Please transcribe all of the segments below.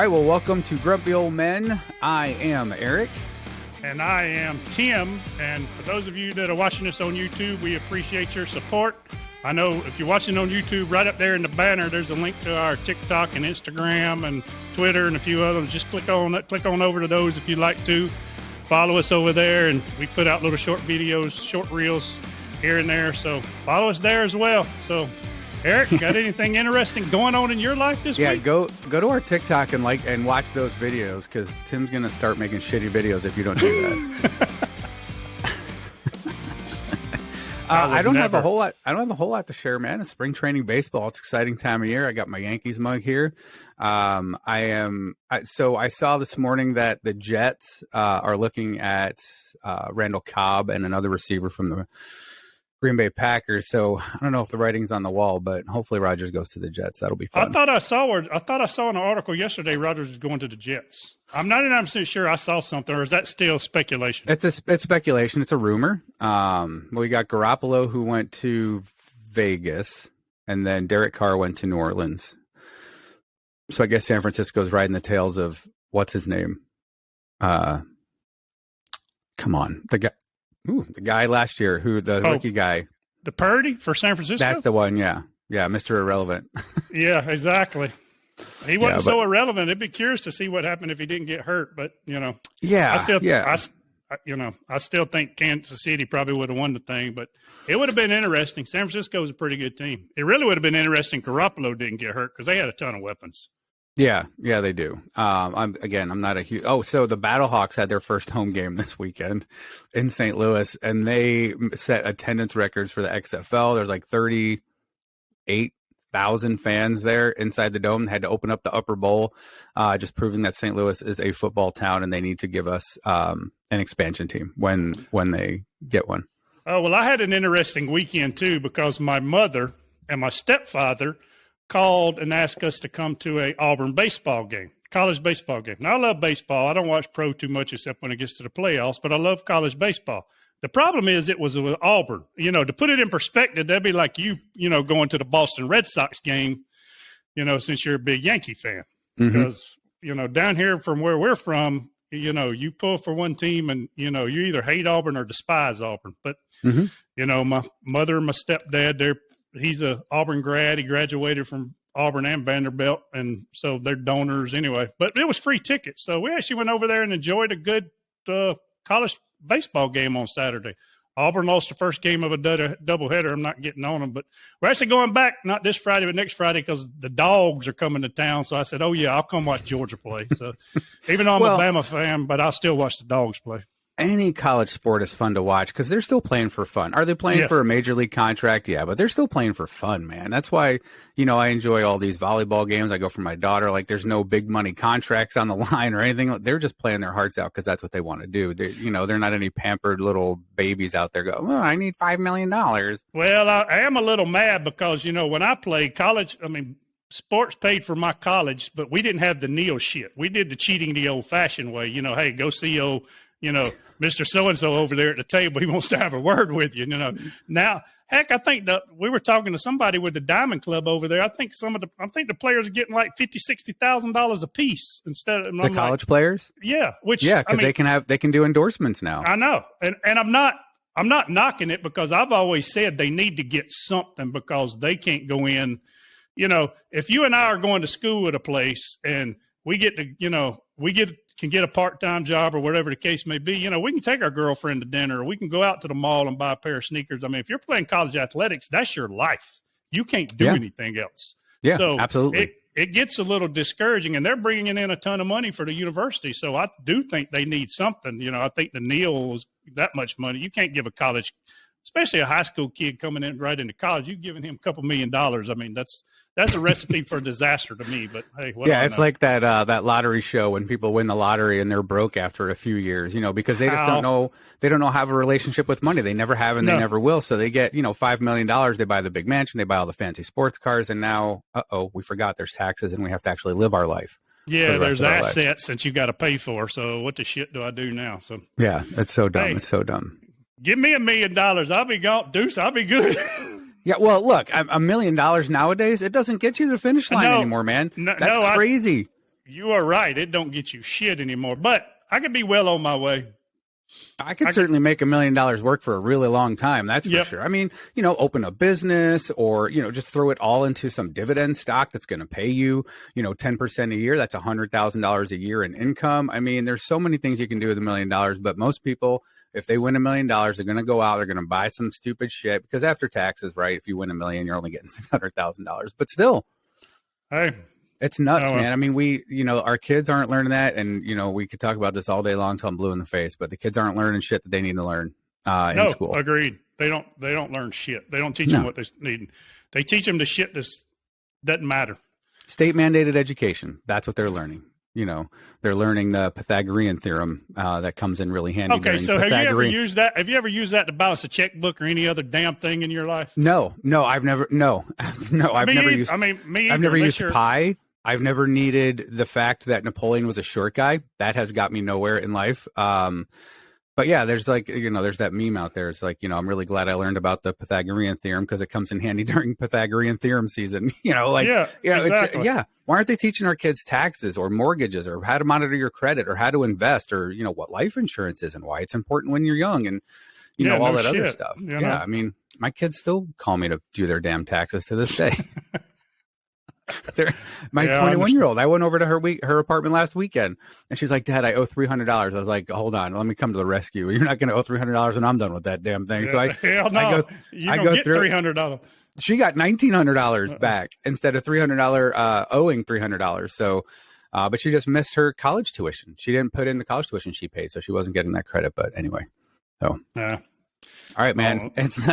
right, well, welcome to Grumpy Old Men. I am Eric. And I am Tim. And for those of you that are watching us on YouTube, we appreciate your support. I know if you're watching on YouTube, right up there in the banner, there's a link to our TikTok and Instagram and Twitter and a few others. Just click on over to those if you'd like to. Follow us over there, and we put out little short videos, short reels here and there. So follow us there as well. So, Eric, got anything interesting going on in your life this week? Yeah, go to our TikTok and watch those videos, because Tim's gonna start making shitty videos if you don't do that. I don't have a whole lot. I don't have a whole lot to share, man. It's spring training baseball. It's an exciting time of year. I got my Yankees mug here. So I saw this morning that the Jets are looking at Randall Cobb and another receiver from the Green Bay Packers. So I don't know if the writing's on the wall, but hopefully Rodgers goes to the Jets. That'll be fun. I thought I saw in an article yesterday Rodgers is going to the Jets. I'm 99% sure I saw something, or is that still speculation? It's speculation. It's a rumor. We got Garoppolo, who went to Vegas, and then Derek Carr went to New Orleans. So I guess San Francisco's riding the tails of what's his name? Come on, the guy last year, rookie guy, the Purdy for San Francisco. That's the one. Yeah, Mr. Irrelevant. Yeah, exactly. He wasn't so irrelevant. It'd be curious to see what happened if he didn't get hurt. But I still think Kansas City probably would have won the thing. But it would have been interesting. San Francisco is a pretty good team. It really would have been interesting. Garoppolo didn't get hurt because they had a ton of weapons. Yeah, they do. I'm not a huge. Oh, so the Battlehawks had their first home game this weekend in St. Louis, and they set attendance records for the XFL. There's like 38,000 fans there inside the dome. They had to open up the upper bowl, just proving that St. Louis is a football town, and they need to give us an expansion team when they get one. Oh, well, I had an interesting weekend too, because my mother and my stepfather called and asked us to come to a Auburn baseball game, college baseball game. Now, I love baseball. I don't watch pro too much except when it gets to the playoffs, but I love college baseball. The problem is it was with Auburn. To put it in perspective, that'd be like you going to the Boston Red Sox game, since you're a big Yankee fan. Because, down here from where we're from, you pull for one team and, you either hate Auburn or despise Auburn. But, my mother and my stepdad, he's a Auburn grad. He graduated from Auburn and Vanderbilt, and so they're donors anyway. But it was free tickets, so we actually went over there and enjoyed a good college baseball game on Saturday. Auburn lost the first game of a doubleheader. I'm not getting on them, but we're actually going back not this Friday, but next Friday, because the Dogs are coming to town. So I said, "Oh yeah, I'll come watch Georgia play." So even though I'm a Bama fan, but I'll still watch the Dogs play. Any college sport is fun to watch because they're still playing for fun. Are they playing for a major league contract? Yeah, but they're still playing for fun, man. That's why, I enjoy all these volleyball games. I go for my daughter. Like, there's no big money contracts on the line or anything. They're just playing their hearts out because that's what they want to do. They're not any pampered little babies out there going, I need $5 million. Well, I am a little mad because, when I played college, sports paid for my college, but we didn't have the Neil shit. We did the cheating the old-fashioned way. Hey, go see Mr. So-and-so over there at the table. He wants to have a word with you, Now, heck, I think we were talking to somebody with the Diamond Club over there. I think the players are getting like $50,000-$60,000 a piece instead of the college players. Yeah, because they can do endorsements now. I know, and I'm not knocking it, because I've always said they need to get something, because they can't go in. If you and I are going to school at a place and we get to, can get a part-time job or whatever the case may be, we can take our girlfriend to dinner, or we can go out to the mall and buy a pair of sneakers. If you're playing college athletics, that's your life. You can't do anything else. Yeah, so absolutely. It gets a little discouraging, and they're bringing in a ton of money for the university. So I do think they need something. I think the Neil was that much money. You can't give a college, especially a high school kid coming in right into college, you're giving him a couple $1 million. That's a recipe for disaster to me. But hey, it's like that lottery show when people win the lottery and they're broke after a few years, because they just don't know how to have a relationship with money. They never have, and they never will. So they get, $5 million. They buy the big mansion, they buy all the fancy sports cars, and now, we forgot there's taxes and we have to actually live our life. Yeah, there's assets that you got to pay for. So what the shit do I do now? So yeah, it's so dumb. It's so dumb. Give me $1 million. I'll be gone. Deuce, I'll be good. Yeah, well, look, $1 million nowadays, it doesn't get you to the finish line anymore, man. That's crazy. you are right. It don't get you shit anymore. But I could be well on my way. I could certainly make $1 million work for a really long time. That's for Yep. sure. I mean, open a business or, just throw it all into some dividend stock that's going to pay you, 10% a year. That's $100,000 a year in income. I mean, there's so many things you can do with $1 million, but most people, if they win $1 million, they're going to go out, they're going to buy some stupid shit because after taxes, right? If you win $1 million, you're only getting $600,000, but still. Hey. It's nuts, man. I mean, our kids aren't learning that. And, we could talk about this all day long till I'm blue in the face, but the kids aren't learning shit that they need to learn in school. Agreed. They don't learn shit. They don't teach them what they need. They teach them the shit that doesn't matter. State mandated education. That's what they're learning. They're learning the Pythagorean theorem that comes in really handy. Okay, so have you ever used that? Have you ever used that to balance a checkbook or any other damn thing in your life? No, I've never used. I mean, me either. I've never used pi. I've never needed the fact that Napoleon was a short guy. That has got me nowhere in life. But yeah, there's there's that meme out there. It's like, I'm really glad I learned about the Pythagorean theorem because it comes in handy during Pythagorean theorem season. Exactly. Why aren't they teaching our kids taxes or mortgages or how to monitor your credit or how to invest or, what life insurance is and why it's important when you're young and, all that other stuff. Yeah. I mean, my kids still call me to do their damn taxes to this day. My 21-year-old, I went over to her apartment last weekend and she's like, Dad, I owe $300. I was like, hold on, let me come to the rescue. You're not going to owe $300 when I'm done with that damn thing. So I go through $300. She got $1,900 back instead of $300 owing $300. So, but she just missed her college tuition. She didn't put in the college tuition she paid, so she wasn't getting that credit. But anyway, so yeah. All right, man. It's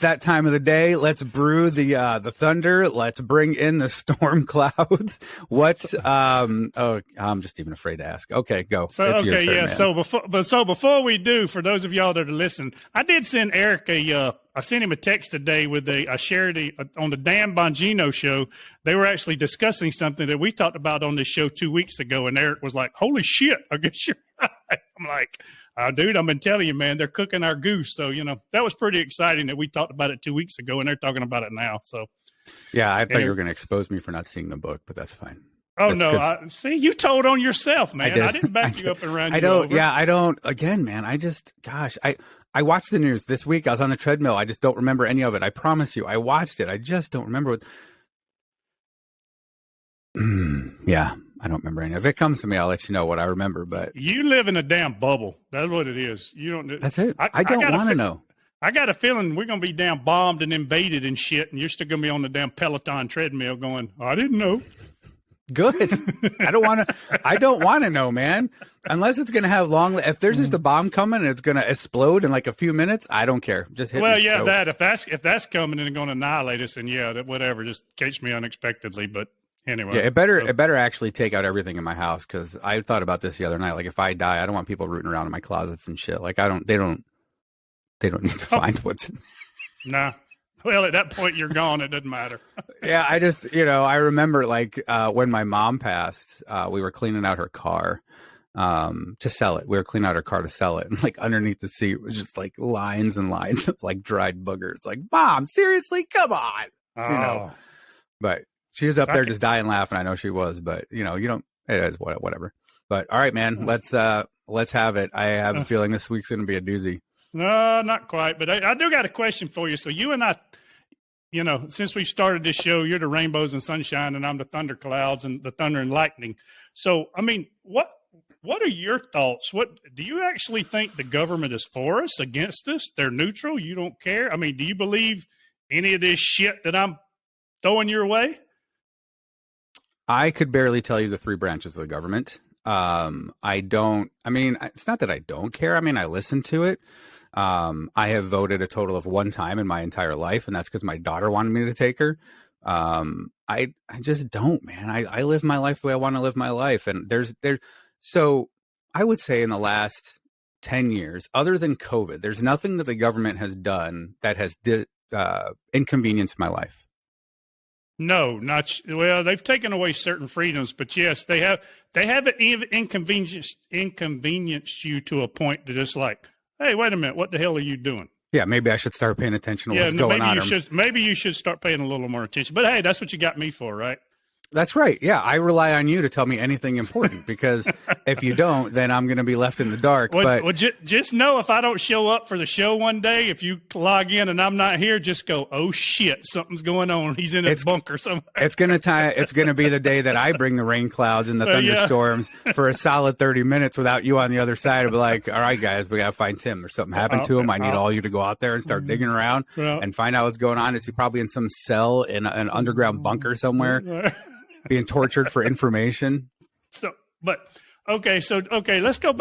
that time of the day. Let's brew the thunder. Let's bring in the storm clouds. I'm just even afraid to ask. Okay, go. So your turn, man. So before we do, for those of y'all that are listening, I did send Eric I sent him a text today I shared on the Dan Bongino show. They were actually discussing something that we talked about on this show 2 weeks ago, and Eric was like, "Holy shit, I guess you're right." I'm like, dude, I've been telling you, man, they're cooking our goose. So, that was pretty exciting that we talked about it 2 weeks ago and they're talking about it now. So, yeah, I thought you were going to expose me for not seeing the book, but that's fine. Oh, no. See, you told on yourself, man. I didn't back you up and run you over. Yeah, I don't. Again, man, I watched the news this week. I was on the treadmill. I just don't remember any of it. I promise you. I watched it. I just don't remember what. Yeah. I don't remember any. If it comes to me, I'll let you know what I remember. But you live in a damn bubble. That's what it is. You don't. That's it. I don't want to know. I got a feeling we're gonna be damn bombed and invaded and shit, and you're still gonna be on the damn Peloton treadmill going, I didn't know. Good. I don't want to know, man. Unless it's gonna have if there's just a bomb coming and it's gonna explode in like a few minutes, I don't care. Just hit me. Well, yeah, if that's coming and going to annihilate us, then yeah, whatever. Just catch me unexpectedly, but. Anyway, yeah, it better actually take out everything in my house because I thought about this the other night. Like, if I die, I don't want people rooting around in my closets and shit. Like, they don't need to find what's in. Nah. Well, at that point, you're gone. It doesn't matter. Yeah, I just, I remember like when my mom passed, we were cleaning out her car to sell it. We were cleaning out her car to sell it, and like underneath the seat was just like lines and lines of like dried boogers. Like, Mom, seriously, come on, But. She was up there just dying laughing. I know she was, but you don't. It is whatever. But all right, man. Let's have it. I have a feeling this week's going to be a doozy. No, not quite. But I do got a question for you. So you and I, since we started this show, you're the rainbows and sunshine, and I'm the thunderclouds and the thunder and lightning. So I mean, what are your thoughts? What do you actually think the government is for us, against us? They're neutral. You don't care. I mean, do you believe any of this shit that I'm throwing your way? I could barely tell you the three branches of the government. It's not that I don't care. I mean, I listen to it. I have voted a total of one time in my entire life, and that's because my daughter wanted me to take her. I just don't, man. I live my life the way I want to live my life. And so I would say in the last 10 years, other than COVID, there's nothing that the government has done that has inconvenienced my life. No, well. They've taken away certain freedoms, but yes, they haven't even inconvenienced you to a point that it's like, hey, wait a minute, what the hell are you doing? Yeah, maybe I should start paying attention to what's going on. Maybe you should start paying a little more attention. But hey, that's what you got me for, right? That's right. Yeah, I rely on you to tell me anything important because if you don't, then I'm going to be left in the dark. Well, just know if I don't show up for the show one day, if you log in and I'm not here, just go, oh shit, something's going on. He's in his bunker somewhere. It's going to be the day that I bring the rain clouds and the thunderstorms for a solid 30 minutes without you on the other side. I'll be like, all right, guys, we got to find Tim. There's something happened to him. I need all you to go out there and start digging around and find out what's going on. Is he probably in some cell in an underground bunker somewhere? Being tortured for information. Let's go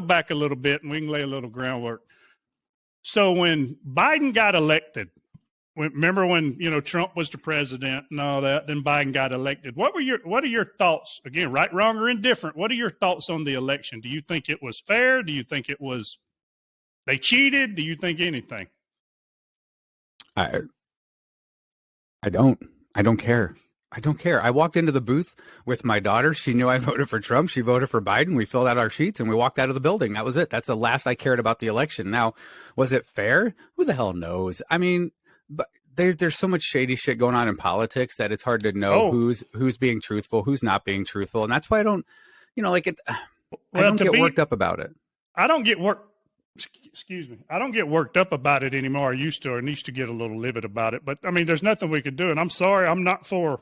back a little bit and we can lay a little groundwork. So when Biden got elected, remember when Trump was the president and all that, then Biden got elected. What are your thoughts? Again, right, wrong, or indifferent? What are your thoughts on the election? Do you think it was fair? Do you think they cheated? Do you think anything? I don't care. I don't care. I walked into the booth with my daughter. She knew I voted for Trump. She voted for Biden. We filled out our sheets and we walked out of the building. That was it. That's the last I cared about the election. Now, was it fair? Who the hell knows? I mean, but there's so much shady shit going on in politics that it's hard to know who's being truthful, who's not being truthful. And that's why I don't, I don't get worked up about it. I don't get worked up about it anymore. I used to get a little livid about it. But, I mean, there's nothing we could do. And I'm sorry, I'm not for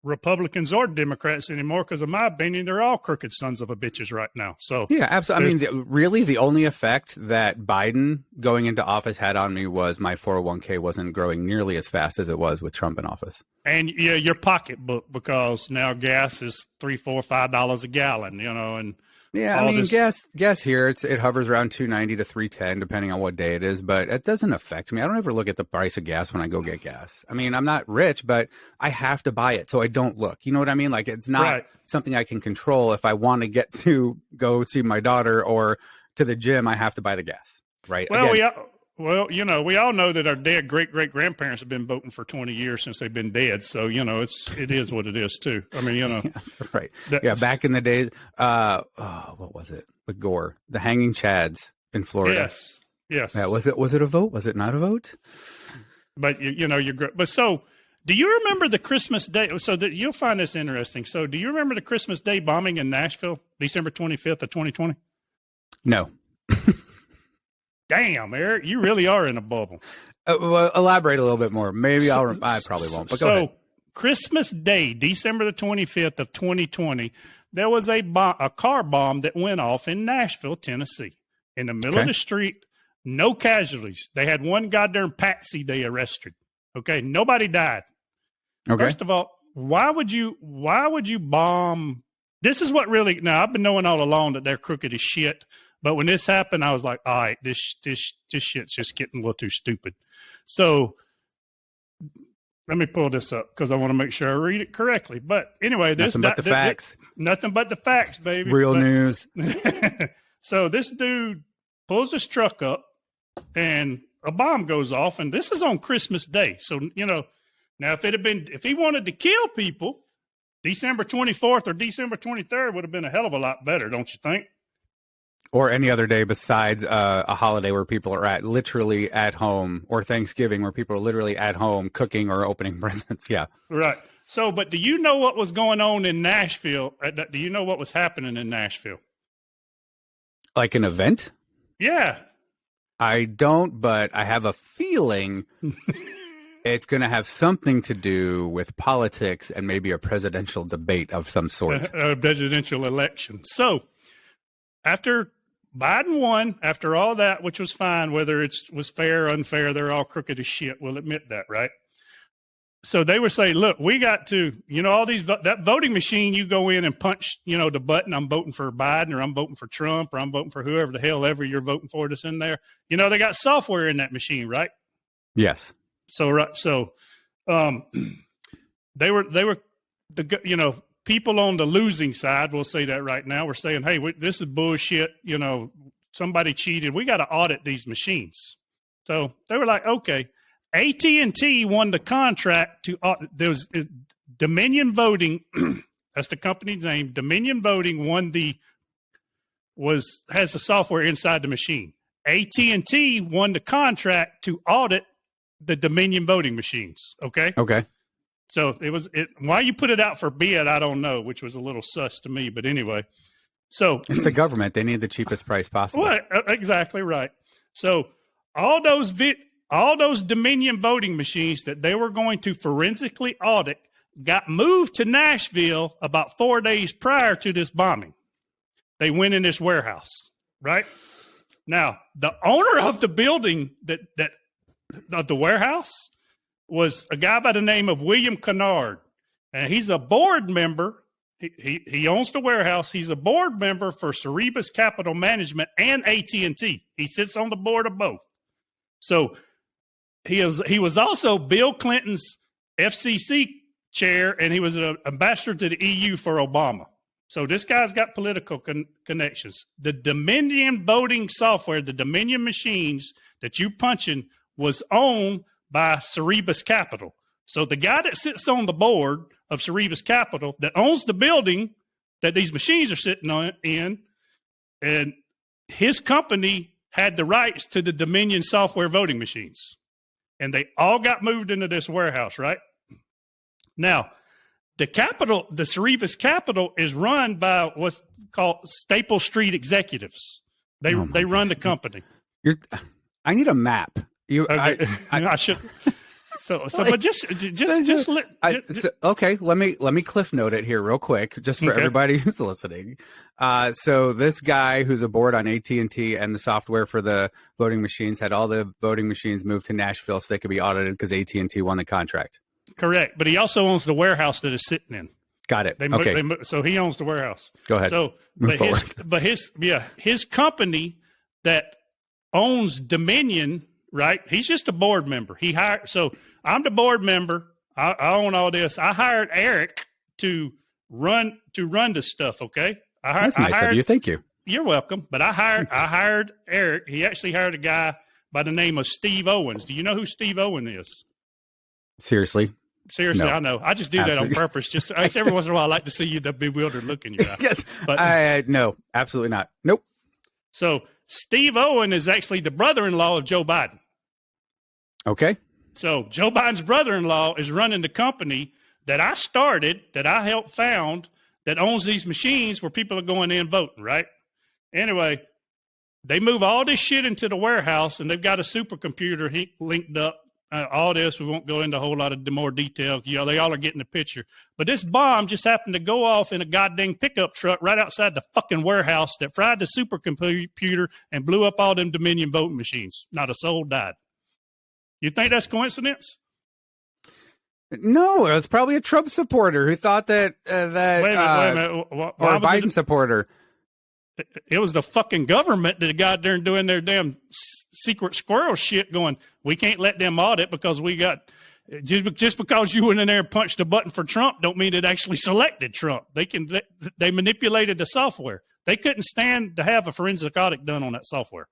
Republicans or Democrats anymore because, in my opinion, they're all crooked sons of a bitches right now. So yeah, absolutely. I mean, really, the only effect that Biden going into office had on me was my 401k wasn't growing nearly as fast as it was with Trump in office. And yeah, your pocketbook, because now gas is $3, $4, $5 a gallon. And yeah, I mean, gas here, it hovers around $2.90 to $3.10, depending on what day it is, but it doesn't affect me. I don't ever look at the price of gas when I go get gas. I mean, I'm not rich, but I have to buy it, so I don't look. You know what I mean? Like, it's not something I can control. If I want to get to go see my daughter or to the gym, I have to buy the gas, right? Well, we all know that our dead great-great-grandparents have been voting for 20 years since they've been dead. So, it is what it is, too. I mean, right. Back in the days, what was it? With Gore, the hanging chads in Florida. Yes. Yeah, was it a vote? Was it not a vote? But, but so, do you remember the Christmas Day? So, you'll find this interesting. So, do you remember the Christmas Day bombing in Nashville, December 25th of 2020? No. Damn, Eric, you really are in a bubble. Well, elaborate a little bit more. Maybe I probably won't. But go ahead. Christmas Day, December the 25th of 2020, there was a car bomb that went off in Nashville, Tennessee, in the middle of the street. No casualties. They had one goddamn patsy they arrested. Okay, nobody died. Okay. First of all, why would you bomb? This is what really. Now, I've been knowing all along that they're crooked as shit. But when this happened, I was like, all right, this shit's just getting a little too stupid. So let me pull this up because I want to make sure I read it correctly. But anyway, nothing but the facts, baby. Real news. So this dude pulls his truck up and a bomb goes off. And this is on Christmas Day. So, now if he wanted to kill people, December 24th or December 23rd would have been a hell of a lot better, don't you think? Or any other day besides a holiday where people are literally at home, or Thanksgiving where people are literally at home cooking or opening presents. Yeah. Right. So, but do you know what was going on in Nashville? Do you know what was happening in Nashville? Like an event? Yeah. I don't, but I have a feeling it's going to have something to do with politics and maybe a presidential debate of some sort. A presidential election. So, after Biden won, after all that, which was fine, whether it was fair or unfair, they're all crooked as shit. We'll admit that, right? So they were saying, look, we got to, all these, that voting machine, you go in and punch, the button, I'm voting for Biden, or I'm voting for Trump, or I'm voting for whoever the hell ever you're voting for that's in there. They got software in that machine, right? Yes. So, right. So, they were, people on the losing side, we'll say that right now, we're saying, hey, this is bullshit. Somebody cheated. We got to audit these machines. So they were like, okay. AT&T won the contract to there was Dominion Voting. That's the company's name. Dominion Voting has the software inside the machine. AT&T won the contract to audit the Dominion Voting machines. Okay. So why you put it out for bid, I don't know, which was a little sus to me. But anyway, so it's the government. They need the cheapest price possible. Well, exactly right. So all those Dominion voting machines that they were going to forensically audit got moved to Nashville about 4 days prior to this bombing. They went in this warehouse, right? Now, the owner of the building of the warehouse was a guy by the name of William Kennard, and he's a board member. He owns the warehouse. He's a board member for Cerberus Capital Management and AT&T. He sits on the board of both. So he was also Bill Clinton's FCC chair, and he was an ambassador to the EU for Obama. So this guy's got political connections. The Dominion voting software, the Dominion machines that you punch in, was owned by Cerberus Capital. So the guy that sits on the board of Cerberus Capital that owns the building that these machines are sitting in, and his company had the rights to the Dominion software voting machines. And they all got moved into this warehouse, right? Now, the Cerberus Capital is run by what's called Staple Street executives. They run the company. I need a map. Okay. I should. Okay. Let me cliff note it here real quick, just for everybody who's listening. So this guy who's a board on AT&T and the software for the voting machines had all the voting machines moved to Nashville so they could be audited because AT&T won the contract. Correct, but he also owns the warehouse that is sitting in. Got it. So he owns the warehouse. Go ahead. So, his company that owns Dominion, right? He's just a board member. He hired. So I'm the board member. I own all this. I hired Eric to run this stuff. Okay. That's nice of you. Thank you. You're welcome. But I hired Eric. He actually hired a guy by the name of Steve Owens. Do you know who Steve Owen is? Seriously, no. I know. I just do that on purpose. Just every once in a while, I like to see you the bewildered look in your eye. Yes, but no, absolutely not. Nope. So Steve Owen is actually the brother-in-law of Joe Biden. Okay. So Joe Biden's brother-in-law is running the company that I started, that I helped found, that owns these machines where people are going in voting. Right. Anyway, they move all this shit into the warehouse, and they've got a supercomputer linked up. All this, we won't go into a whole lot of more detail. They all are getting the picture. But this bomb just happened to go off in a goddamn pickup truck right outside the fucking warehouse that fried the supercomputer and blew up all them Dominion voting machines. Not a soul died. You think that's coincidence? No, it was probably a Trump supporter who thought that wait a minute. Or a Biden supporter. It was the fucking government that got there and doing their damn secret squirrel shit going, we can't let them audit because we got, just because you went in there and punched a button for Trump don't mean it actually selected Trump. They manipulated the software. They couldn't stand to have a forensic audit done on that software.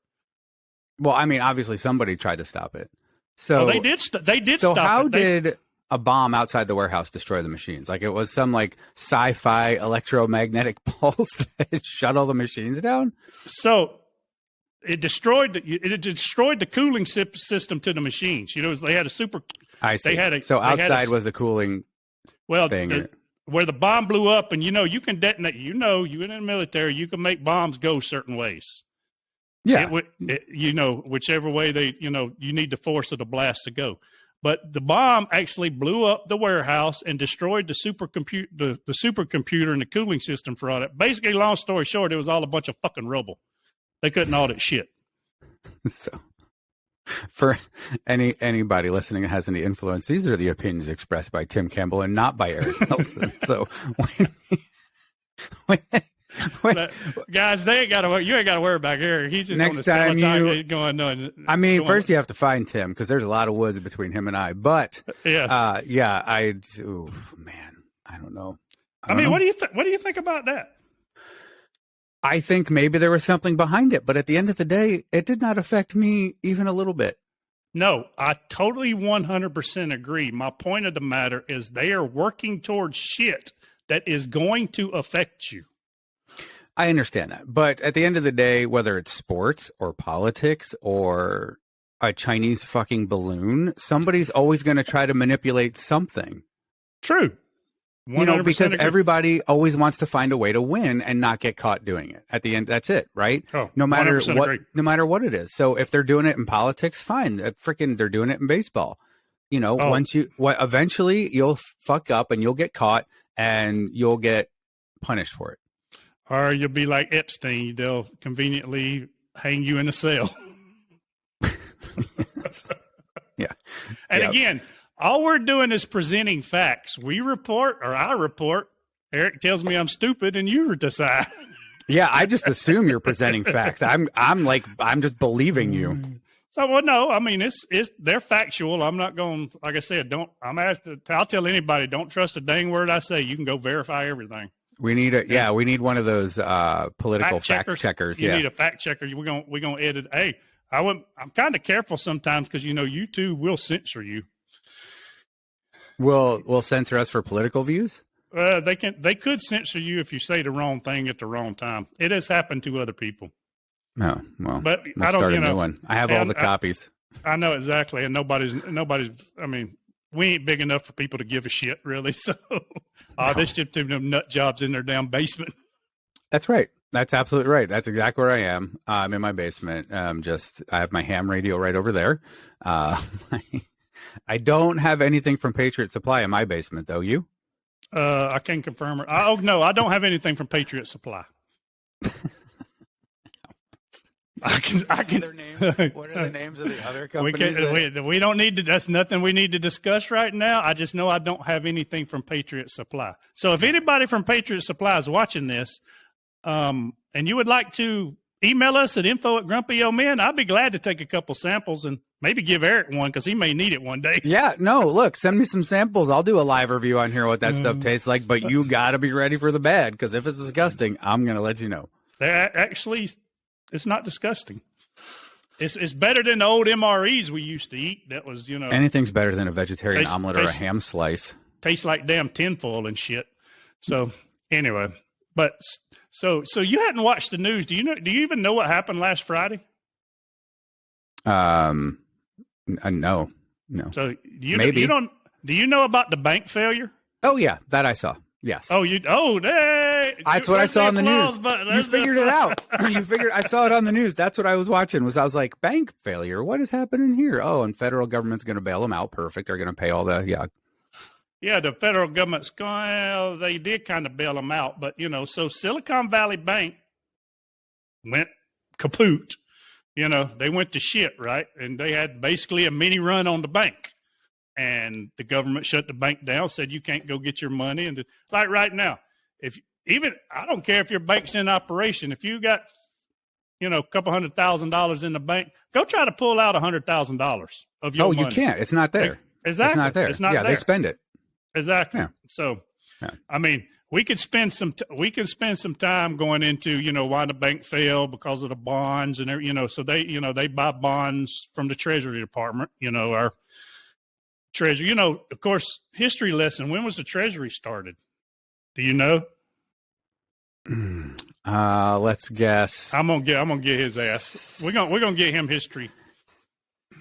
Well, I mean, obviously somebody tried to stop it. So they did stop it. So how did a bomb outside the warehouse destroy the machines? Like it was some like sci-fi electromagnetic pulse that shut all the machines down? So it destroyed the cooling system to the machines. They had a super. I see. So outside was the cooling. Well, thing. Where the bomb blew up, and you can detonate. You in the military, you can make bombs go certain ways. Yeah. Whichever way you need the force of the blast to go. But the bomb actually blew up the warehouse and destroyed the supercomputer and the cooling system for all that. Basically, long story short, it was all a bunch of fucking rubble. They couldn't audit shit. So, for anybody listening that has any influence, these are the opinions expressed by Tim Campbell and not by Eric Nelson. So, guys, they ain't got to worry. You ain't got to worry about Eric. He's just next on time going on. I mean, first you have to find Tim because there's a lot of woods between him and I. But yes, man, I don't know. I mean, what do you think about that? I think maybe there was something behind it, but at the end of the day, it did not affect me even a little bit. No, I totally 100% agree. My point of the matter is they are working towards shit that is going to affect you. I understand that. But at the end of the day, whether it's sports or politics or a Chinese fucking balloon, somebody's always going to try to manipulate something. True. 100% because agree. everybody always wants to find a way to win and not get caught doing it. At the end, that's it, right? Oh, no matter 100% what, agree. no matter what it is. So if they're doing it in politics, fine. They're doing it in baseball. Eventually you'll fuck up and you'll get caught and you'll get punished for it. Or you'll be like Epstein. They'll conveniently hang you in a cell. Yeah. And again, all we're doing is presenting facts. I report. Eric tells me I'm stupid and you decide. Yeah, I just assume you're presenting facts. I'm just believing you. So, well, no, I mean, they're factual. I'm not going, like I said, I'll tell anybody, don't trust a dang word I say. You can go verify everything. We need we need one of those political fact checkers. You need a fact checker. We're gonna edit. Hey, I'm kind of careful sometimes because YouTube will censor you. Will censor us for political views? They could censor you if you say the wrong thing at the wrong time. It has happened to other people. Oh, well, but we'll start a new one. I have all the copies. I know exactly, and nobody's. I mean, we ain't big enough for people to give a shit, really. So, there's just two nut jobs in their damn basement. That's right. That's absolutely right. That's exactly where I am. I'm in my basement. I have my ham radio right over there. I don't have anything from Patriot Supply in my basement, though. You? I can confirm it. Oh no, I don't have anything from Patriot Supply. I can. What are the names of the other companies? We don't need to. That's nothing we need to discuss right now. I just know I don't have anything from Patriot Supply. So if anybody from Patriot Supply is watching this, and you would like to email us at info@grumpyoldmen, I'd be glad to take a couple samples and maybe give Eric one because he may need it one day. Yeah, no, look, send me some samples. I'll do a live review on here what that stuff tastes like, but you got to be ready for the bad because if it's disgusting, I'm going to let you know. Actually, it's not disgusting. It's better than the old MREs we used to eat. That was, anything's better than a vegetarian omelet or a ham slice. Tastes like damn tinfoil and shit. So anyway, but so you hadn't watched the news. Do you even know what happened last Friday? No. So maybe. Do you know about the bank failure? Oh yeah, that I saw. Yes. That's what I saw on the news. You figured it out. I saw it on the news. That's what I was watching. I was like, bank failure. What is happening here? Oh, and federal government's going to bail them out. Perfect. They're going to pay all the Yeah, the federal government's going. They did kind of bail them out, but so Silicon Valley Bank went kaput. They went to shit, right? And they had basically a mini run on the bank. And the government shut the bank down, said you can't go get your money. And like right now, I don't care if your bank's in operation. If you got, a couple $100,000 in the bank, go try to pull out $100,000 of your money. You can't. It's not there. Exactly. It's not there. It's not there. They spend it. Exactly. Yeah. So, I mean, we could spend some time going into, why the bank failed because of the bonds and, so they buy bonds from the Treasury Department, our Treasury, of course, history lesson. When was the Treasury started? Do you know? Let's guess. I'm gonna get his ass. We're gonna get him history.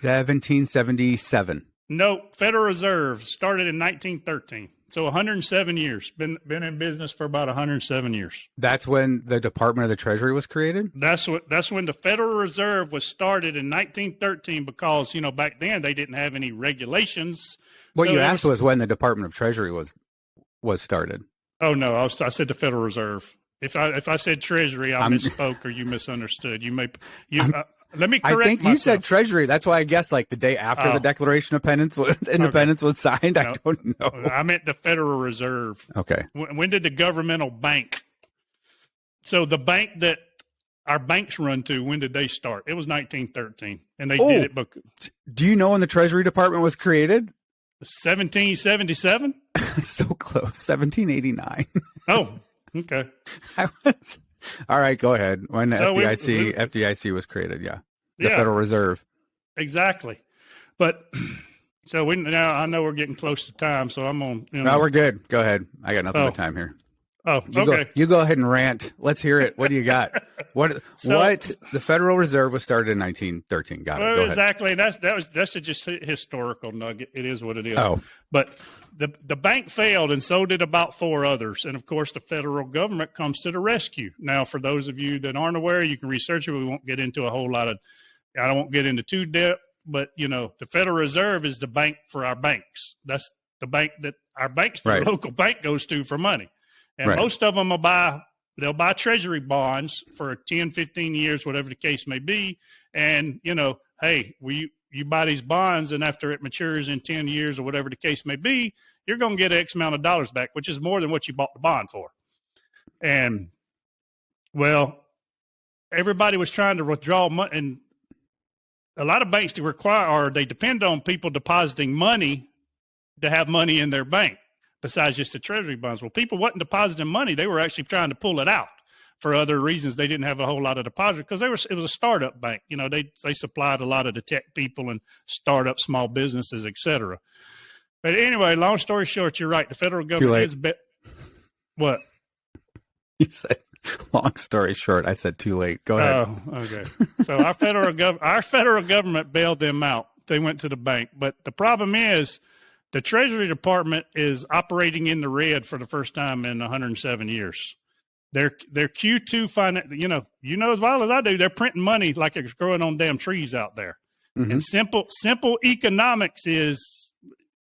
1777. No, Federal Reserve started in 1913. So 107 years. Been in business for about 107 years. That's when the Department of the Treasury was created? That's when the Federal Reserve was started in 1913 because, back then they didn't have any regulations. What you asked was when the Department of Treasury was started. Oh no, I said the Federal Reserve. If I said Treasury, I misspoke or you misunderstood. Let me correct I think myself. You said Treasury. That's why I guessed like the day after the Declaration of Independence was signed. I don't know. I meant the Federal Reserve. Okay. When did the governmental bank? So the bank that our banks run to, when did they start? It was 1913, and they did it. Do you know when the Treasury Department was created? 1777. So close. 1789. Oh, okay. All right, go ahead. When the FDIC was created, the Federal Reserve. Exactly. But so now I know we're getting close to time, so I'm on. No, we're good. Go ahead. I got nothing but time here. Oh, okay. You go ahead and rant. Let's hear it. What do you got? What the Federal Reserve was started in 1913. Got it. Go exactly. ahead. That's just a historical nugget. It is what it is. Oh. But the bank failed, and so did about 4 others. And of course, the federal government comes to the rescue. Now, for those of you that aren't aware, you can research it. We won't get into a whole lot of. I won't get into too depth, but the Federal Reserve is the bank for our banks. That's the bank that our banks, the local bank, goes to for money. And most of them they'll buy treasury bonds for 10, 15 years, whatever the case may be. And, hey, you buy these bonds, and after it matures in 10 years or whatever the case may be, you're going to get X amount of dollars back, which is more than what you bought the bond for. And, well, everybody was trying to withdraw money, and a lot of banks they depend on people depositing money to have money in their bank. Besides just the treasury bonds. Well, people wasn't depositing money. They were actually trying to pull it out for other reasons. They didn't have a whole lot of deposit because it was a startup bank. They supplied a lot of the tech people and startup small businesses, et cetera. But anyway, long story short, you're right. The federal government is what? You said long story short. I said too late. Go ahead. Oh, okay. So our federal government bailed them out. They went to the bank. But the problem is, the Treasury Department is operating in the red for the first time in 107 years. Their Q2 finance, you know as well as I do, they're printing money like it's growing on damn trees out there. Mm-hmm. And simple economics is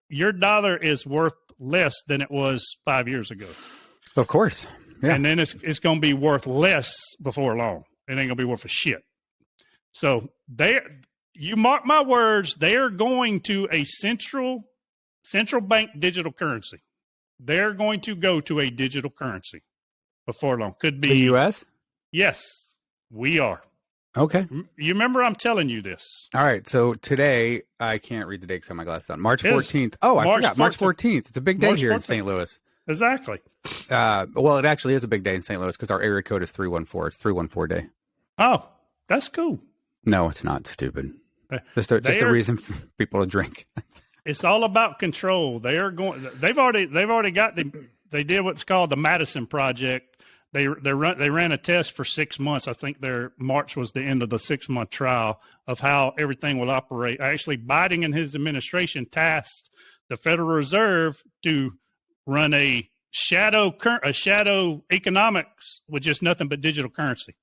your dollar is worth less than it was 5 years ago. Of course. Yeah. And then it's going to be worth less before long. It ain't going to be worth a shit. So you mark my words, they are going to a central bank digital currency. They're going to go to a digital currency before long. Could be the U.S.? Yes, we are. Okay. You remember I'm telling you this. All right. So today, I can't read the date because I have my glasses on. March 14th. Oh, I forgot. March 14th. It's a big day here in St. Louis. Exactly. Well, it actually is a big day in St. Louis because our area code is 314. It's 314 day. Oh, that's cool. No, it's not stupid. Just a reason for people to drink. It's all about control. They've already got they did what's called the Madison Project. They ran a test for 6 months. I think their March was the end of the 6-month trial of how everything will operate. Actually, Biden and his administration tasked the Federal Reserve to run a shadow economics with just nothing but digital currency.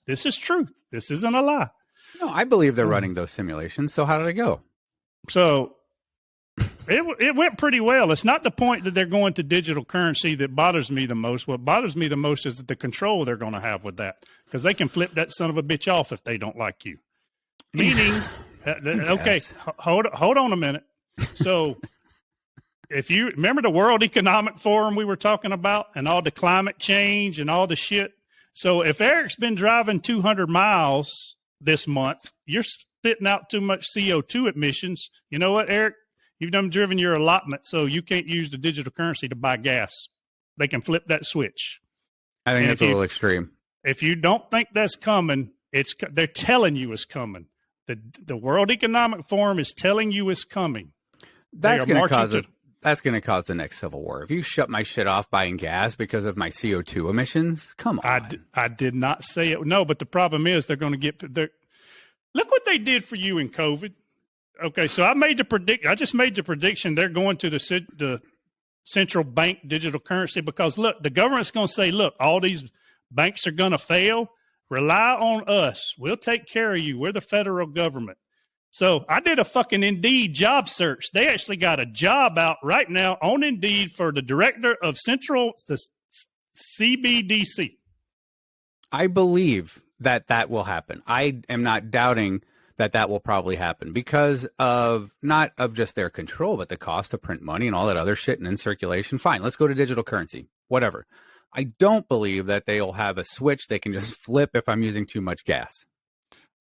This is truth. This isn't a lie. No, I believe they're running those simulations. So how did it go? So it went pretty well. It's not the point that they're going to digital currency that bothers me the most. What bothers me the most is the control they're going to have with that, because they can flip that son of a bitch off if they don't like you. Meaning, okay, hold on a minute. So if you remember the World Economic Forum we were talking about and all the climate change and all the shit. So if Eric's been driving 200 miles this month, you're spitting out too much CO2 emissions. You know what, Eric? You've done driven your allotment, so you can't use the digital currency to buy gas. They can flip that switch. I think that's a little extreme. If you don't think that's coming, they're telling you it's coming. The World Economic Forum is telling you it's coming. That's going to cause the next civil war. If you shut my shit off buying gas because of my CO2 emissions, come on. I did not say it. No, but the problem is they're going to get look what they did for you in COVID. Okay, so I just made the prediction they're going to the central bank digital currency because, look, the government's going to say, look, all these banks are going to fail. Rely on us. We'll take care of you. We're the federal government. So I did a fucking Indeed job search. They actually got a job out right now on Indeed for the director of the CBDC. I believe that will happen. I am not doubting that will probably happen because of not of just their control, but the cost to print money and all that other shit and in circulation. Fine, let's go to digital currency, whatever. I don't believe that they'll have a switch they can just flip if I'm using too much gas.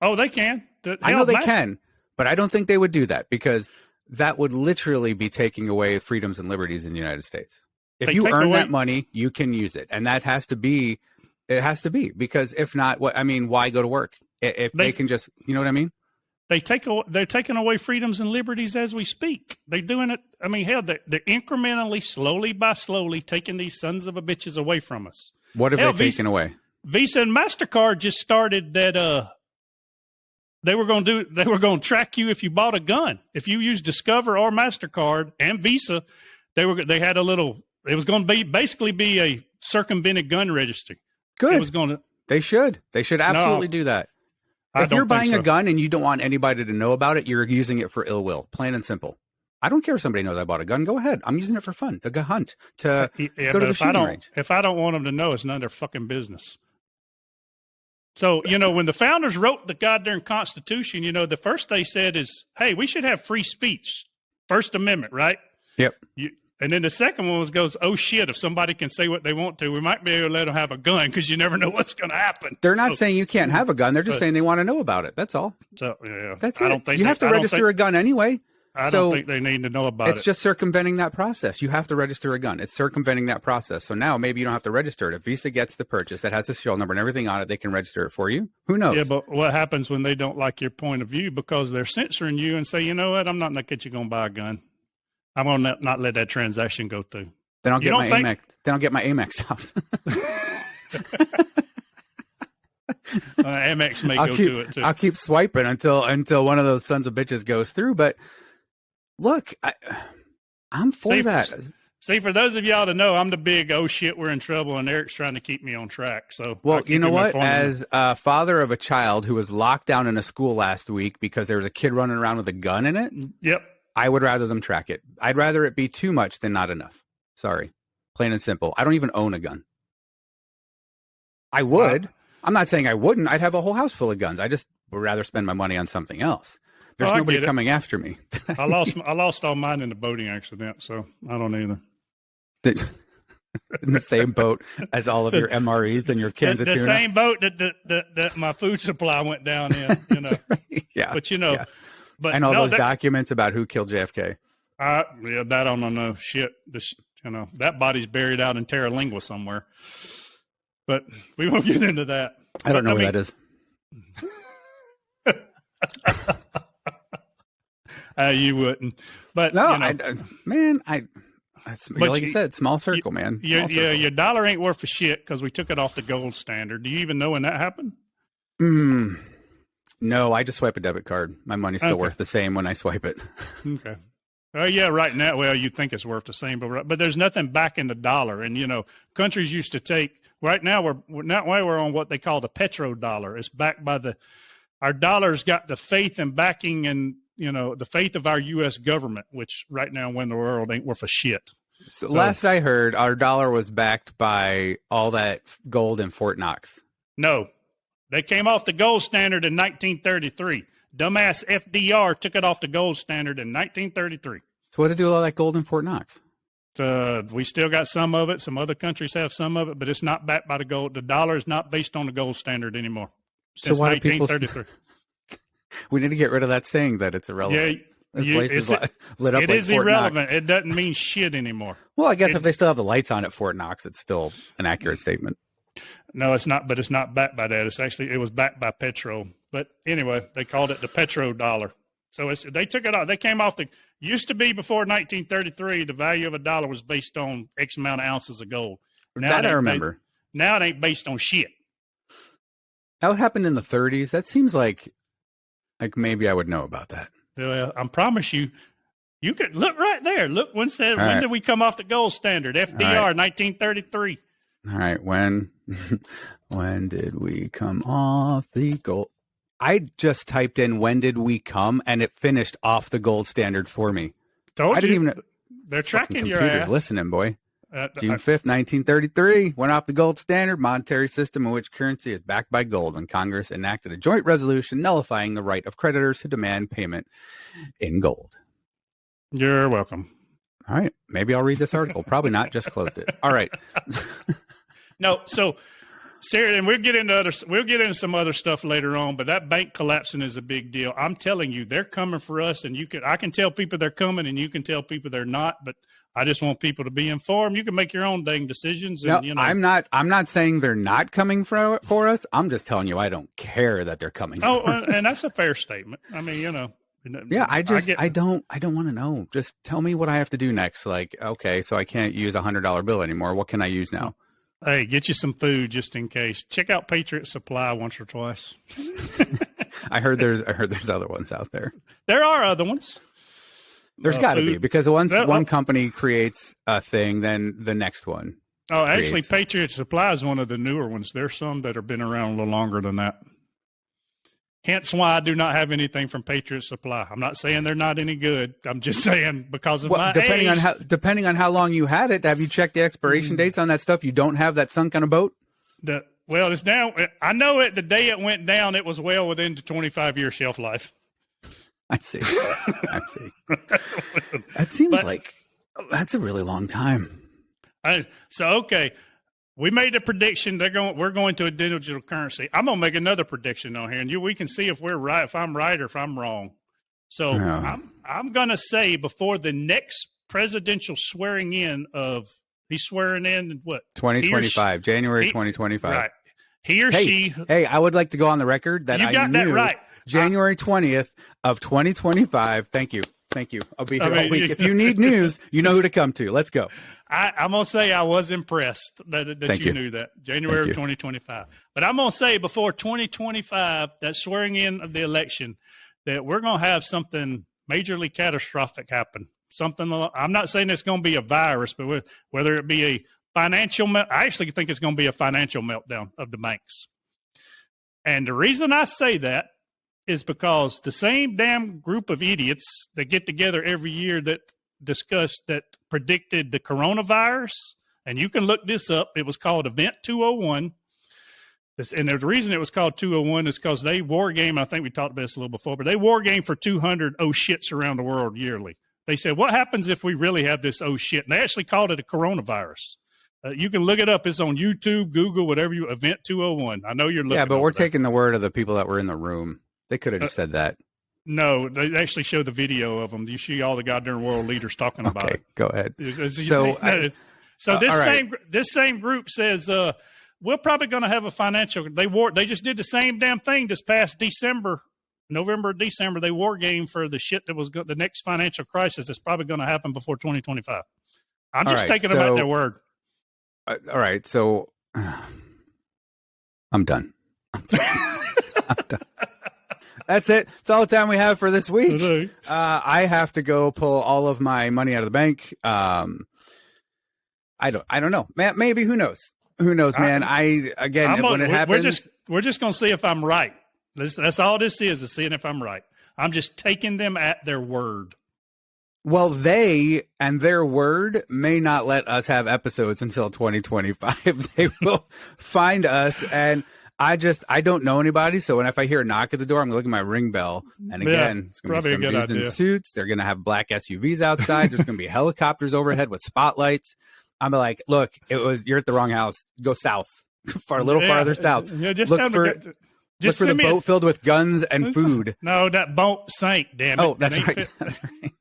Oh, they can. I know they can, but I don't think they would do that because that would literally be taking away freedoms and liberties in the United States. If you earn that money, you can use it. And that has to be, because if not, why go to work? If they can just, you know what I mean? they're taking away freedoms and liberties as we speak. They're doing it. I mean, hell, they're incrementally, slowly taking these sons of a bitches away from us. What have they taken away? Visa and MasterCard just started that. They were going to track you if you bought a gun. If you used Discover or MasterCard and Visa, they had a little. It was going to basically be a circumvented gun registry. Good. It was going to. They should absolutely do that. If you're buying a gun and you don't want anybody to know about it, you're using it for ill will, plain and simple. I don't care if somebody knows I bought a gun. Go ahead. I'm using it for fun, to go hunt, to go to the shooting range. If I don't want them to know, it's none of their fucking business. So, when the founders wrote the goddamn Constitution, the first they said is, hey, we should have free speech. First Amendment, right? Yep. And then the second one goes, oh, shit, if somebody can say what they want to, we might be able to let them have a gun because you never know what's going to happen. They're not saying you can't have a gun. They're just saying they want to know about it. That's all. So, yeah. That's it. You have to register a gun anyway. I don't think they need to know about it. It's just circumventing that process. You have to register a gun. It's circumventing that process. So now maybe you don't have to register it. If Visa gets the purchase that has a serial number and everything on it, they can register it for you. Who knows? Yeah, but what happens when they don't like your point of view because they're censoring you and say, you know what, I'm not going to get you going to buy a gun. I'm going to not let that transaction go through. Then I'll get my Amex. Then I'll get my Amex out. Amex may go to it too. I'll keep swiping until one of those sons of bitches goes through. But look, I'm for that. See, for those of y'all to know, I'm the big oh shit, we're in trouble, and Eric's trying to keep me on track. So, well, you know what? As a father of a child who was locked down in a school last week because there was a kid running around with a gun in it. Yep. I would rather them track it. I'd rather it be too much than not enough. Sorry. Plain and simple. I don't even own a gun. I would. Wow. I'm not saying I wouldn't. I'd have a whole house full of guns. I just would rather spend my money on something else. There's nobody coming after me. I lost all mine in the boating accident, so I don't either. In the same boat as all of your MREs and your cans of tuna? The same boat that my food supply went down in. Right. Yeah. But But and all those documents about who killed JFK. Yeah, that I don't know. Shit. That body's buried out in Terra Lingua somewhere. But we won't get into that. I don't know where that is. You wouldn't. But no, that's like you said, small circle, man. Your dollar ain't worth a shit because we took it off the gold standard. Do you even know when that happened? No, I just swipe a debit card. My money's still worth the same when I swipe it. Okay. Yeah, right now, well, you think it's worth the same, but there's nothing back in the dollar. And, countries used to take, right now, we're on what they call the petrodollar. It's backed by our dollar's got the faith and backing and, the faith of our U.S. government, which right now, when the world ain't worth a shit. So last I heard, our dollar was backed by all that gold in Fort Knox. No. They came off the gold standard in 1933. Dumbass FDR took it off the gold standard in 1933. So what to do with all that gold in Fort Knox? We still got some of it. Some other countries have some of it, but it's not backed by the gold. The dollar is not based on the gold standard anymore since 1933. We need to get rid of that saying that it's irrelevant. Yeah, this place is lit up. It is Fort irrelevant. Knox. It doesn't mean shit anymore. Well, I guess if they still have the lights on at Fort Knox, it's still an accurate statement. No, it's not, but it's not backed by that. It was backed by petrol. But anyway, they called it the petrodollar. So they took it off. They came off used to be before 1933, the value of a dollar was based on X amount of ounces of gold. Now that I remember. Now it ain't based on shit. That happened in the 30s. That seems like maybe I would know about that. Well, I promise you could look right there. Look, when did we come off the gold standard? FDR, 1933. All right, when did we come off the gold? I just typed in when did we come, and it finished off the gold standard for me. I didn't even know. They're tracking your ass. Listening, boy. June 5th, 1933, went off the gold standard monetary system in which currency is backed by gold when Congress enacted a joint resolution nullifying the right of creditors to demand payment in gold. You're welcome. All right. Maybe I'll read this article. Probably not. Just closed it. All right. No, so Seriously, and we'll get into some other stuff later on. But that bank collapsing is a big deal. I'm telling you, they're coming for us, and I can tell people they're coming, and you can tell people they're not. But I just want people to be informed. You can make your own dang decisions. And, no, I'm not saying they're not coming for us. I'm just telling you, I don't care that they're coming. Oh, for us. And that's a fair statement. I mean, Yeah, I don't want to know. Just tell me what I have to do next. Like, okay, so I can't use $100 bill anymore. What can I use now? Hey, get you some food just in case. Check out Patriot Supply once or twice. I heard there's other ones out there. There are other ones. There's got to be, because once one company creates a thing, then the next one. Oh, actually, Patriot Supply is one of the newer ones. There's some that have been around a little longer than that. Hence why I do not have anything from Patriot Supply. I'm not saying they're not any good. I'm just saying because of my age. Depending on how long you had it, have you checked the expiration dates on that stuff? You don't have that sunk on a boat? Well, it's down. I know the day it went down, it was well within the 25-year shelf life. I see. That seems like that's a really long time. Okay. We made a prediction. We're going to a digital currency. I'm gonna make another prediction on here, and we can see if we're right, if I'm right or if I'm wrong. So I'm gonna say before the next presidential swearing in he's swearing in what 2025, January 2025. Right. He or she. Hey, I would like to go on the record that you got that right. January 20th of 2025. Thank you. I'll be here all week. If you need news, you know who to come to. Let's go. I'm going to say I was impressed that you knew that. January of 2025. But I'm going to say before 2025, that swearing in of the election, that we're going to have something majorly catastrophic happen. I'm not saying it's going to be a virus, but whether it be a financial I actually think it's going to be a financial meltdown of the banks. And the reason I say that is because the same damn group of idiots that get together every year that predicted the coronavirus, and you can look this up. It was called Event 201. And the reason it was called 201 is because they war game. I think we talked about this a little before, but they war game for 200 oh shits around the world yearly. They said, what happens if we really have this oh shit? And they actually called it a coronavirus. You can look it up. It's on YouTube, Google, whatever Event 201. I know you're looking. Yeah, but we're taking the word of the people that were in the room. They could have just said that. No, they actually show the video of them. You see all the goddamn world leaders talking about it. Go ahead. So this same group says we're probably going to have a financial. They just did the same damn thing this past November, December. They war game for the shit that was the next financial crisis that's probably going to happen before 2025. I'm just taking them at their word. All right, so I'm done. I'm done. That's it. That's all the time we have for this week. I have to go pull all of my money out of the bank. I don't know, man. Maybe who knows? Who knows, man? When it happens, we're just gonna see if I'm right. That's all this is seeing if I'm right. I'm just taking them at their word. Well, they and their word may not let us have episodes until 2025. They will find us, and I don't know anybody. So if I hear a knock at the door, I'm going to look at my ring bell. And again, it's going to be some dudes in suits. They're going to have black SUVs outside. There's going to be helicopters overhead with spotlights. I'm like, look, you're at the wrong house. Go south, a little farther south. Yeah, just look for the boat filled with guns and food. No, that boat sank, damn it. Oh, that's right. That's right.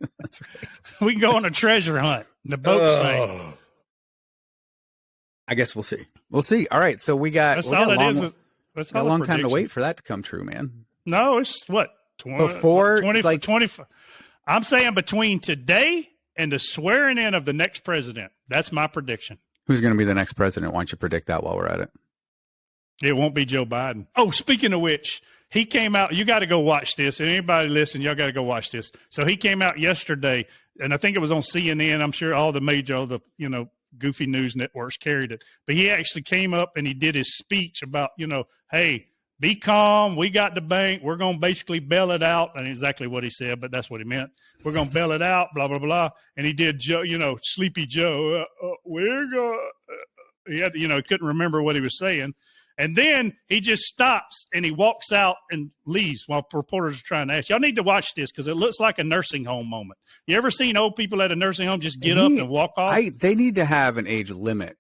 We can go on a treasure hunt. The boat sank. I guess we'll see. We'll see. All right. So we got a long time to wait for that to come true, man. No, it's what? 20. I'm saying between today and the swearing in of the next president. That's my prediction. Who's going to be the next president? Why don't you predict that while we're at it? It won't be Joe Biden. Oh, speaking of which, he came out. You got to go watch this. And anybody listen, y'all got to go watch this. So he came out yesterday, and I think it was on CNN. I'm sure all the goofy news networks carried it. But he actually came up and he did his speech about, hey, be calm. We got the bank. We're going to basically bail it out. And exactly what he said, but that's what he meant. We're going to bail it out, blah, blah, blah. And he did Joe, Sleepy Joe. We're going he had, he couldn't remember what he was saying. And then he just stops and he walks out and leaves while reporters are trying to ask. Y'all need to watch this because it looks like a nursing home moment. You ever seen old people at a nursing home just get up and walk off? They need to have an age limit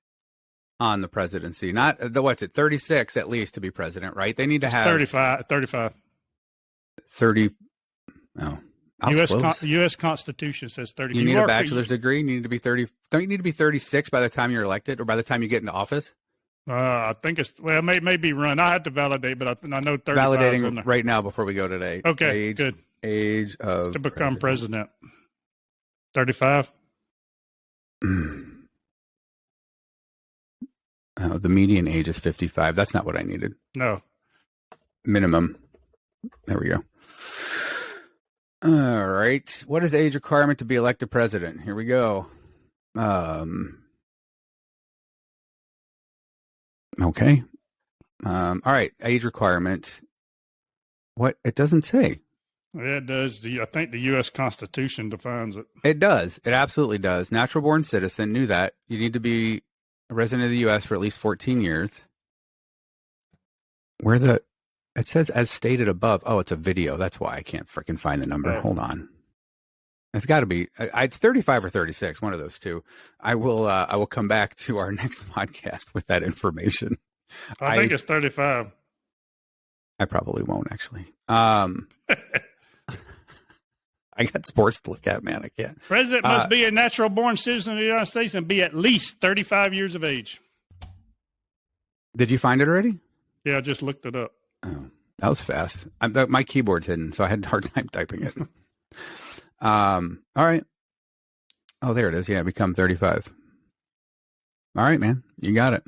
on the presidency. Not what's it, 36 at least to be president, right? They need to have 35. 30. Oh, U.S. Constitution says 30. You need a bachelor's degree. You need to be 30. Don't you need to be 36 by the time you're elected, or by the time you get into office? I think it's it may be run. I had to validate, but I know 35. Validating right now before we go today. Okay, good. Age of to become president. 35. Oh, the median age is 55. That's not what I needed. No. Minimum. There we go. All right. What is the age requirement to be elected president? Here we go. Okay. All right. Age requirement. What? It doesn't say. Yeah, it does. I think the U.S. Constitution defines it. It does. It absolutely does. Natural born citizen. Knew that. You need to be a resident of the U.S. for at least 14 years. It says as stated above. Oh, it's a video. That's why I can't freaking find the number. Hold on. It's got to be. It's 35 or 36. One of those two. I will come back to our next podcast with that information. I think it's 35. I probably won't actually. I got sports to look at, man. I can't. President must be a natural born citizen of the United States and be at least 35 years of age. Did you find it already? Yeah, I just looked it up. Oh, that was fast. My keyboard's hidden, so I had a hard time typing it. All right. Oh, there it is. Yeah, become 35. All right, man. You got it.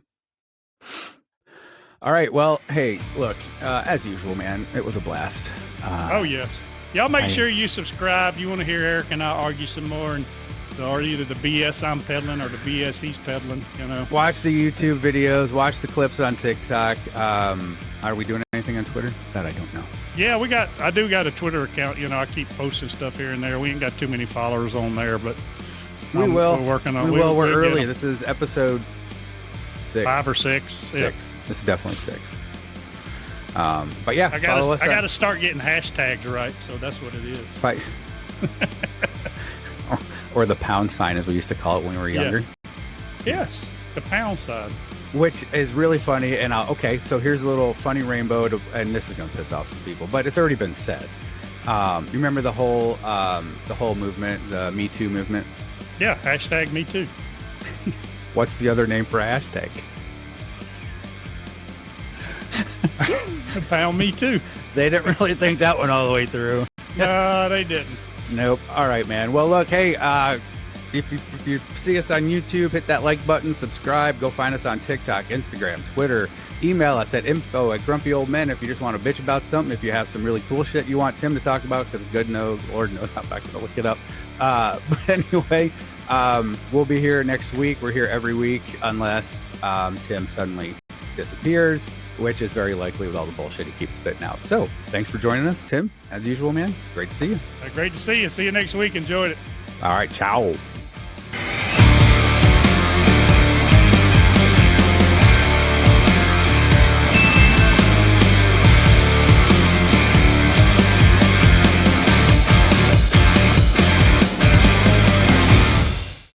All right. Well, hey, look, as usual, man, it was a blast. Oh, yes. Y'all make sure you subscribe. You want to hear Eric and I argue some more, or either the BS I'm peddling or the BS he's peddling, Watch the YouTube videos. Watch the clips on TikTok. Are we doing anything on Twitter? That I don't know. Yeah, I do got a Twitter account. I keep posting stuff here and there. We ain't got too many followers on there, but we're working on it. We're early. This is episode 6. 5 or 6. 6. Yeah. This is definitely 6. But yeah, I got to start getting hashtags right, so that's what it is. Fight. Or the pound sign, as we used to call it when we were younger. Yes, the pound sign. Which is really funny. And so here's a little funny rainbow, and this is going to piss off some people, but it's already been said. You remember the whole movement, the Me Too movement? Yeah, hashtag Me Too. What's the other name for a hashtag? Pound Me Too. They didn't really think that one all the way through. No, they didn't. Nope. All right, man. Well, look, hey, if you see us on YouTube, hit that like button, subscribe, go find us on TikTok, Instagram, Twitter, email us at info@grumpyoldmen if you just want to bitch about something, if you have some really cool shit you want Tim to talk about, because Lord knows I'm not going to look it up. But anyway, we'll be here next week. We're here every week unless Tim suddenly disappears, which is very likely with all the bullshit he keeps spitting out. So thanks for joining us, Tim. As usual, man. Great to see you. Great to see you. See you next week. Enjoyed it. All right. Ciao.